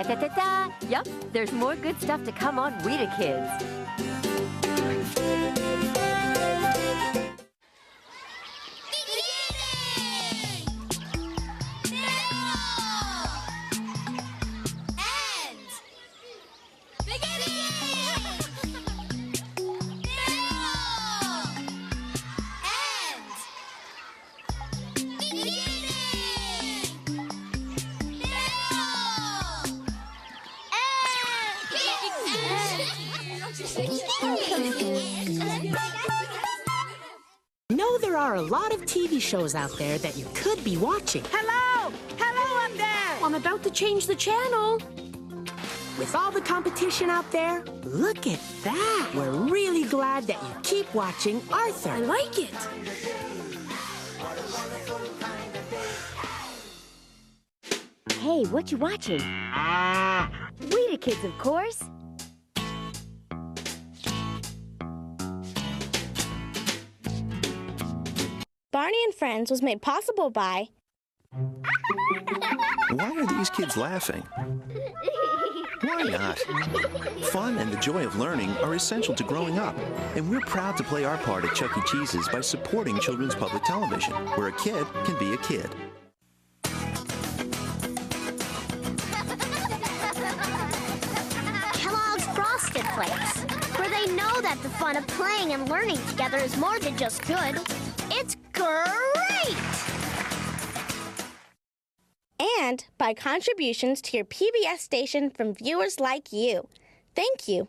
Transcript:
Da-da-da-da! Yup, there's more good stuff to come on WETA Kids. Know there are a lot of TV shows out there that you could be watching. Hello! Hello up there! I'm about to change the channel. With all the competition out there, look at that. We're really glad that you keep watching Arthur. I like it. Hey, what you watching? WETA Kids, of course. Barney and Friends was made possible by... Why are these kids laughing? Why not? Fun and the joy of learning are essential to growing up, and we're proud to play our part at Chuck E. Cheese's by supporting Children's Public Television, where a kid can be a kid. Kellogg's Frosted Flakes, where they know that the fun of playing and learning together is more than just good. It's great! And by contributions to your PBS station from viewers like you. Thank you.